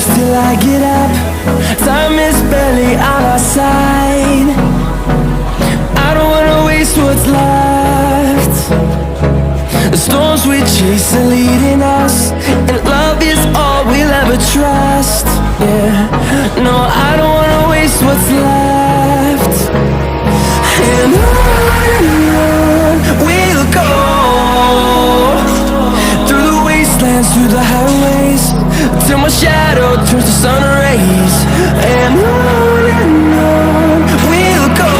close till I get up. Time is barely on our side. I don't wanna waste what's left. The storms we chase are leading us, and love is all we'll ever trust. Yeah, no, I don't wanna waste what's left. And on we'll go, through the wastelands, through the highways, till my shadow turns to sun rays. And on we'll go,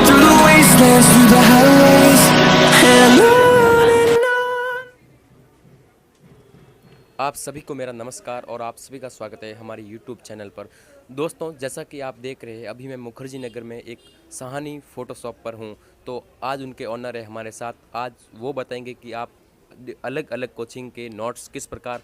through the wastelands, through the highways, and on. आप सभी को मेरा नमस्कार और आप सभी का स्वागत है हमारे YouTube चैनल पर। दोस्तों, जैसा कि आप देख रहे हैं, अभी मैं मुखर्जी नगर में एक सहानी फ़ोटोशॉप पर हूं। तो आज उनके ऑनर है हमारे साथ। आज वो बताएंगे कि आप अलग अलग कोचिंग के नोट्स किस प्रकार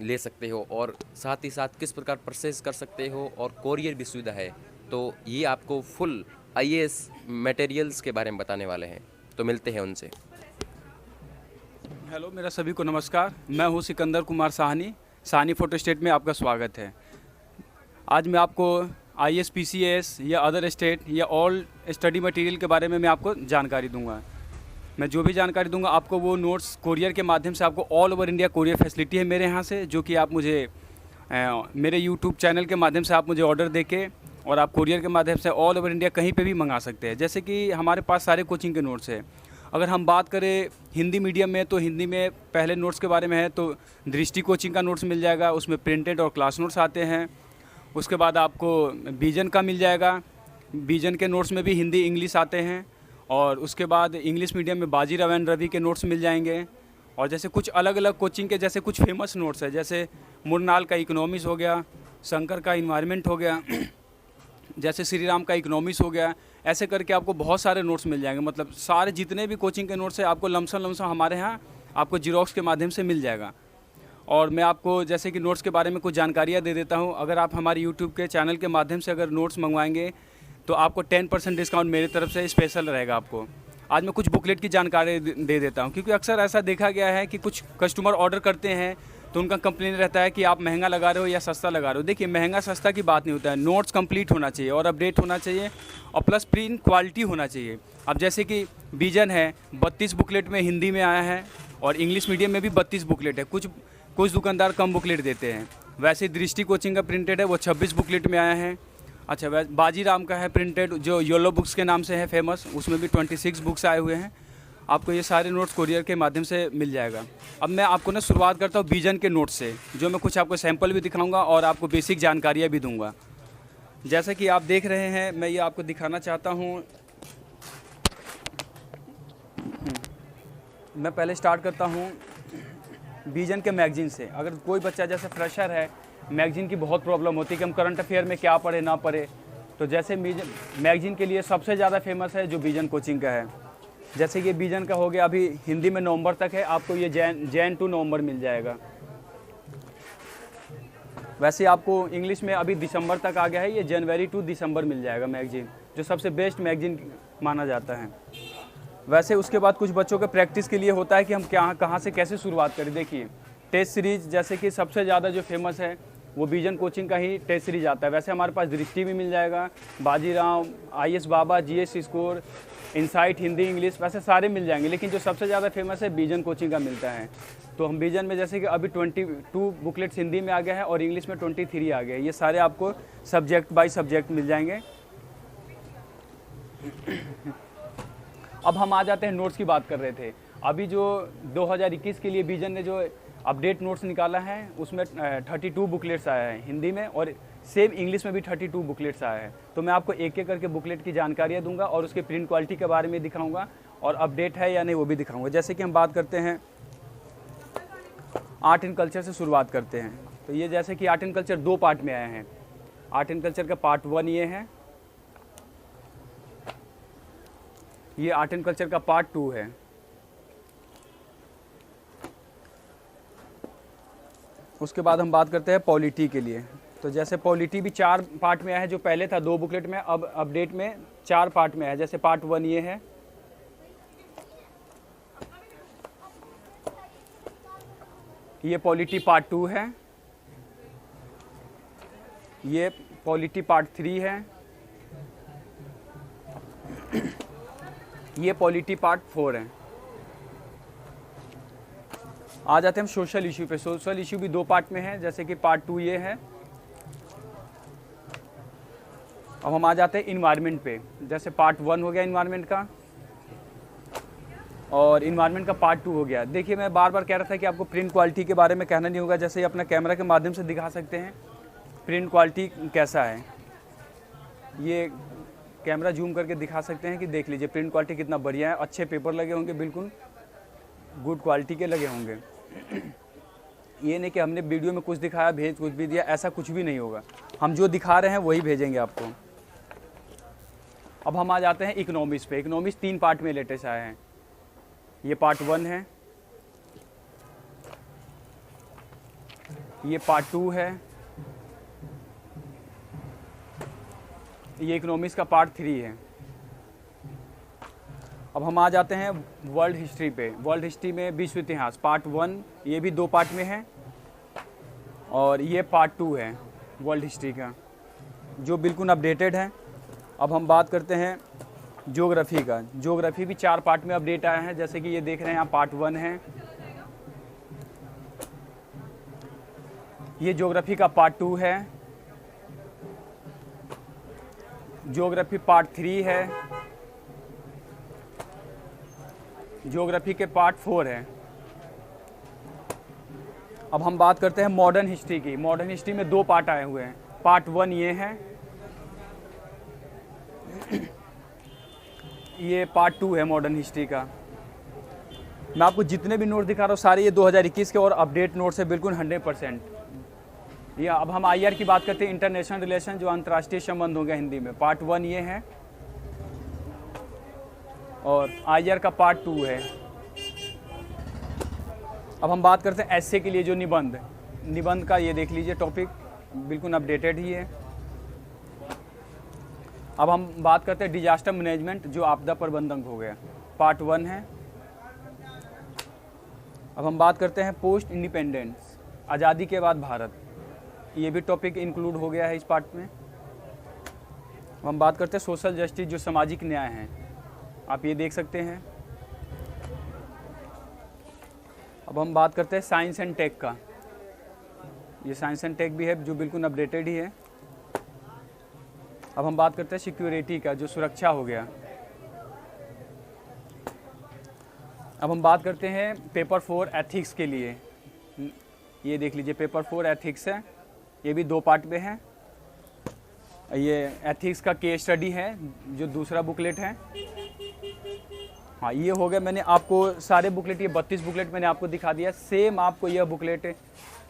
ले सकते हो और साथ ही साथ किस प्रकार प्रोसेस कर सकते हो, और कोरियर भी सुविधा है। तो ये आपको फुल IAS मटेरियल्स के बारे में बताने वाले हैं। तो मिलते हैं उनसे। हेलो, मेरा सभी को नमस्कार। मैं हूं सिकंदर कुमार साहनी। साहनी फ़ोटो स्टेट में आपका स्वागत है। आज मैं आपको IAS PCAS या अदर स्टेट या ऑल स्टडी मटेरियल के बारे में मैं आपको जानकारी दूंगा। मैं जो भी जानकारी दूंगा आपको वो नोट्स कोरियर के माध्यम से, आपको all over India courier facility है मेरे यहाँ से, जो कि आप मुझे मेरे यूट्यूब चैनल के माध्यम से आप मुझे ऑर्डर देके और आप कोरियर के माध्यम से ऑल ओवर इंडिया कहीं पर भी मंगा सकते हैं। जैसे कि हमारे पास सारे कोचिंग के नोट्स हैं। अगर हम बात करें हिंदी मीडियम में, तो हिंदी में पहले नोट्स के बारे में है तो दृष्टि कोचिंग का नोट्स मिल जाएगा, उसमें प्रिंटेड और क्लास नोट्स आते हैं। उसके बाद आपको विजन का मिल जाएगा, विजन के नोट्स में भी हिंदी इंग्लिश आते हैं। और उसके बाद इंग्लिश मीडियम में बाजीराव एंड रवि के नोट्स मिल जाएंगे। और जैसे कुछ अलग अलग कोचिंग के जैसे कुछ फेमस नोट्स है, जैसे मुरनाल का इकोनॉमिक्स हो गया, शंकर का इन्वायरमेंट हो गया, जैसे श्री राम का इकोनॉमिक्स हो गया। ऐसे करके आपको बहुत सारे नोट्स मिल जाएंगे। मतलब सारे जितने भी कोचिंग के नोट्स हैं आपको लमसम हमारे यहाँ आपको जीरोक्स के माध्यम से मिल जाएगा। और मैं आपको जैसे कि नोट्स के बारे में कुछ जानकारियाँ दे देता हूँ। अगर आप हमारे यूट्यूब के चैनल के माध्यम से अगर नोट्स मंगवाएंगे तो आपको 10% डिस्काउंट मेरी तरफ से स्पेशल रहेगा आपको। आज मैं कुछ बुकलेट की जानकारी दे देता हूँ, क्योंकि अक्सर ऐसा देखा गया है कि कुछ कस्टमर ऑर्डर करते हैं तो उनका कंप्लेन रहता है कि आप महंगा लगा रहे हो या सस्ता लगा रहे हो। देखिए, महंगा सस्ता की बात नहीं होता है। नोट्स कंप्लीट होना चाहिए और अपडेट होना चाहिए और प्लस प्रिंट क्वालिटी होना चाहिए। अब जैसे कि विजन है, 32 बुकलेट में हिंदी में आया है और इंग्लिश मीडियम में भी 32 बुकलेट है। कुछ दुकानदार कम बुकलेट देते हैं। वैसे दृष्टि कोचिंग का प्रिंटेड है, वो 26 बुकलेट में आया है। अच्छा, वैसे बाजीराम का है प्रिंटेड, जो येलो बुक्स के नाम से है फेमस, उसमें भी 26 बुक्स आए हुए हैं। आपको ये सारे नोट्स कोरियर के माध्यम से मिल जाएगा। अब मैं आपको ना शुरुआत करता हूँ विजन के नोट्स से, जो मैं कुछ आपको सैंपल भी दिखाऊंगा और आपको बेसिक जानकारियाँ भी दूंगा। जैसा कि आप देख रहे हैं, मैं ये आपको दिखाना चाहता हूँ। मैं पहले स्टार्ट करता हूँ विजन के मैगजीन से। अगर कोई बच्चा जैसे फ्रेशर है, मैगजीन की बहुत प्रॉब्लम होती है कि हम करंट अफेयर में क्या पढ़े ना पढ़े, तो जैसे मैगजीन के लिए सबसे ज़्यादा फेमस है जो विजन कोचिंग का है। जैसे कि विजन का हो गया, अभी हिंदी में नवंबर तक है, आपको ये जैन टू नवंबर मिल जाएगा। वैसे आपको इंग्लिश में अभी दिसंबर तक आ गया है, ये जनवरी टू दिसंबर मिल जाएगा मैगजीन, जो सबसे बेस्ट मैगजीन माना जाता है। वैसे उसके बाद कुछ बच्चों के प्रैक्टिस के लिए होता है कि हम कहाँ से कैसे शुरुआत करें। देखिए, टेस्ट सीरीज जैसे कि सबसे ज़्यादा जो फेमस है वो विजन कोचिंग का ही टेस्ट सीरीज आता है। वैसे हमारे पास दृष्टि भी मिल जाएगा, बाजीराव, IAS बाबा, GS score, insight, Hindi English, वैसे सारे मिल जाएंगे। लेकिन जो सबसे ज़्यादा फेमस है विजन कोचिंग का मिलता है। तो हम विजन में जैसे कि अभी 22 बुकलेट्स हिंदी में आ गया है और इंग्लिश में 23 आ गए। ये सारे आपको सब्जेक्ट बाय सब्जेक्ट मिल जाएंगे। अब हम आ जाते हैं नोट्स की बात कर रहे थे। अभी जो 2021 के लिए विजन ने जो अपडेट नोट्स निकाला है उसमें 32 बुकलेट्स आया है हिंदी में, और सेम इंग्लिश में भी 32 बुकलेट्स आया है। तो मैं आपको एक एक करके बुकलेट की जानकारियाँ दूंगा और उसके प्रिंट क्वालिटी के बारे में दिखाऊंगा और अपडेट है या नहीं वो भी दिखाऊंगा। जैसे कि हम बात करते हैं आर्ट एंड कल्चर से शुरुआत करते हैं। तो ये जैसे कि आर्ट एंड कल्चर 2 पार्ट में आए हैं। आर्ट एंड कल्चर का पार्ट 1 ये है, ये आर्ट एंड कल्चर का पार्ट 2 है। उसके बाद हम बात करते हैं पॉलिटी के लिए। तो जैसे पॉलिटी भी 4 पार्ट में आया है, जो पहले था 2 बुकलेट में, अब अपडेट में 4 पार्ट में है। जैसे पार्ट 1 ये है, ये पॉलिटी पार्ट 2 है, ये पॉलिटी पार्ट 3 है, ये पॉलिटी पार्ट 4 है। आ जाते हैं हम सोशल इशू पे। सोशल इशू भी 2 पार्ट में है, जैसे कि पार्ट 2 ये है। अब हम आ जाते हैं इन्वायरमेंट पे। जैसे पार्ट 1 हो गया इन्वायरमेंट का, और इन्वायरमेंट का पार्ट 2 हो गया। देखिए मैं बार बार कह रहा था कि आपको प्रिंट क्वालिटी के बारे में कहना नहीं होगा, जैसे अपना कैमरा के माध्यम से दिखा सकते हैं प्रिंट क्वालिटी कैसा है। ये कैमरा जूम करके दिखा सकते हैं कि देख लीजिए प्रिंट क्वालिटी कितना बढ़िया है। अच्छे पेपर लगे होंगे, बिल्कुल गुड क्वालिटी के लगे होंगे। ये नहीं कि हमने वीडियो में कुछ दिखाया भेज कुछ भी दिया, ऐसा कुछ भी नहीं होगा। हम जो दिखा रहे हैं वही भेजेंगे आपको। अब हम आ जाते हैं इकोनॉमिक्स पे। इकोनॉमिक्स 3 पार्ट में लेटेस्ट आए हैं। ये पार्ट 1 है, ये पार्ट 2 है, ये इकोनॉमिक्स का पार्ट 3 है। अब हम आ जाते हैं वर्ल्ड हिस्ट्री पे। वर्ल्ड हिस्ट्री में विश्व इतिहास पार्ट 1, ये भी 2 पार्ट में है, और ये पार्ट 2 है वर्ल्ड हिस्ट्री का, जो बिल्कुल अपडेटेड है। अब हम बात करते हैं ज्योग्राफी का। ज्योग्राफी भी 4 पार्ट में अपडेट आया है, जैसे कि ये देख रहे हैं यहाँ पार्ट 1 है, ये ज्योग्राफी का पार्ट 2 है, ज्योग्राफी पार्ट 3 है, ज्योग्राफी के पार्ट 4 है। अब हम बात करते हैं मॉडर्न हिस्ट्री की। मॉडर्न हिस्ट्री में 2 पार्ट आए हुए हैं। पार्ट 1 ये है, ये पार्ट 2 है मॉडर्न हिस्ट्री का। मैं आपको जितने भी नोट दिखा रहा हूँ सारे ये 2021 के और अपडेट नोट से बिल्कुल 100%। या अब हम IR की बात करते हैं, इंटरनेशनल रिलेशन, जो अंतर्राष्ट्रीय संबंध हो गया हिंदी में। पार्ट 1 ये है, और IR का पार्ट 2 है। अब हम बात करते हैं एस्से के लिए जो निबंध का, ये देख लीजिए टॉपिक बिल्कुल अपडेटेड ही है। अब हम बात करते हैं डिजास्टर मैनेजमेंट, जो आपदा प्रबंधन हो गया, पार्ट 1 है। अब हम बात करते हैं पोस्ट इंडिपेंडेंस, आज़ादी के बाद भारत, ये भी टॉपिक इंक्लूड हो गया है इस पार्ट में। अब हम बात करते हैं सोशल जस्टिस, जो सामाजिक न्याय है, आप ये देख सकते हैं। अब हम बात करते हैं साइंस एंड टेक का, ये साइंस एंड टेक भी है, जो बिल्कुल अपडेटेड ही है। अब हम बात करते हैं सिक्योरिटी का, जो सुरक्षा हो गया। अब हम बात करते हैं पेपर 4 एथिक्स के लिए, ये देख लीजिए पेपर 4 एथिक्स है, ये भी 2 पार्ट में है। ये एथिक्स का केस स्टडी है, जो दूसरा बुकलेट है। हाँ, ये हो गया। मैंने आपको सारे बुकलेट, ये 32 बुकलेट मैंने आपको दिखा दिया। सेम आपको यह बुकलेट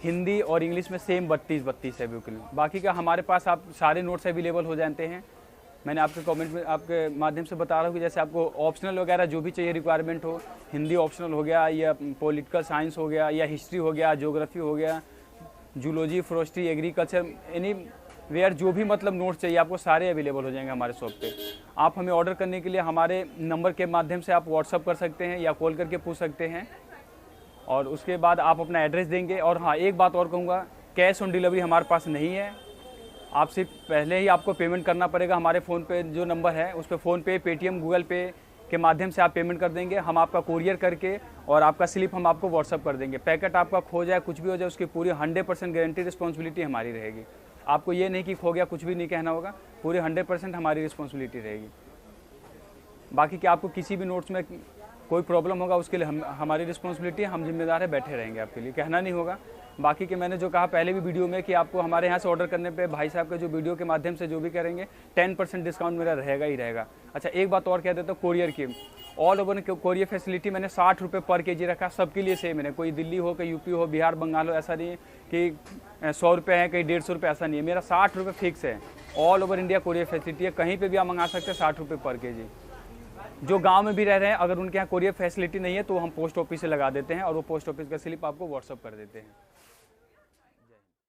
हिंदी और इंग्लिश में सेम 32 है बुकलेट। बाकी का हमारे पास आप सारे नोट्स अवेलेबल हो जाते हैं। मैंने आपके कमेंट में आपके माध्यम से बता रहा हूँ कि जैसे आपको ऑप्शनल वगैरह जो भी चाहिए रिक्वायरमेंट हो, हिंदी ऑप्शनल हो गया, या पॉलिटिकल साइंस हो गया, या हिस्ट्री हो गया, ज्योग्राफी हो गया, zoology, forestry, agriculture, anywhere जो भी मतलब नोट्स चाहिए आपको सारे अवेलेबल हो जाएंगे हमारे शॉप पे। आप हमें ऑर्डर करने के लिए हमारे नंबर के माध्यम से आप व्हाट्सअप कर सकते हैं या कॉल करके पूछ सकते हैं, और उसके बाद आप अपना एड्रेस देंगे। और हाँ, एक बात और कहूँगा, कैश ऑन डिलीवरी हमारे पास नहीं है। आप सिर्फ पहले ही आपको पेमेंट करना पड़ेगा। हमारे फ़ोन पे जो नंबर है उस पर फ़ोनपे, पेटीएम, गूगल पे के माध्यम से आप पेमेंट कर देंगे। हम आपका कुरियर करके और आपका स्लिप हम आपको व्हाट्सअप कर देंगे। पैकेट आपका खो जाए, कुछ भी हो जाए, उसकी पूरी 100% गारंटी रिस्पॉन्सिबिलिटी हमारी रहेगी। आपको ये नहीं कि खो गया, कुछ भी नहीं कहना होगा, पूरी 100% हमारी रिस्पॉन्सिबिलिटी रहेगी। बाकी कि आपको किसी भी नोट्स में कोई प्रॉब्लम होगा उसके लिए हमारी रिस्पॉन्सिबिलिटी है, हम जिम्मेदार है, बैठे रहेंगे आपके लिए, कहना नहीं होगा। बाकी कि मैंने जो कहा पहले भी वीडियो में कि आपको हमारे यहाँ से ऑर्डर करने पे भाई साहब के जो वीडियो के माध्यम से जो भी करेंगे 10% डिस्काउंट मेरा रहेगा ही रहेगा। अच्छा, एक बात और कह देता हूँ, कोरियर की ऑल ओवर कोरियर फैसिलिटी मैंने 60 रुपये पर केजी रखा, सबके लिए सेम है। कोई दिल्ली हो, कहीं यूपी हो, बिहार, बंगाल हो, ऐसा नहीं है कि 100 रुपये है, कहीं 150 रुपये, ऐसा नहीं है। मेरा 60 रुपये फिक्स है। All over India courier facility है, कहीं पर भी आप मंगा सकते हैं 60 रुपये पर केजी। जो गांव में भी रह रहे हैं, अगर उनके यहाँ कोरियर फैसिलिटी नहीं है तो हम पोस्ट ऑफिस से लगा देते हैं और वो पोस्ट ऑफिस का स्लिप आपको व्हाट्सअप कर देते हैं।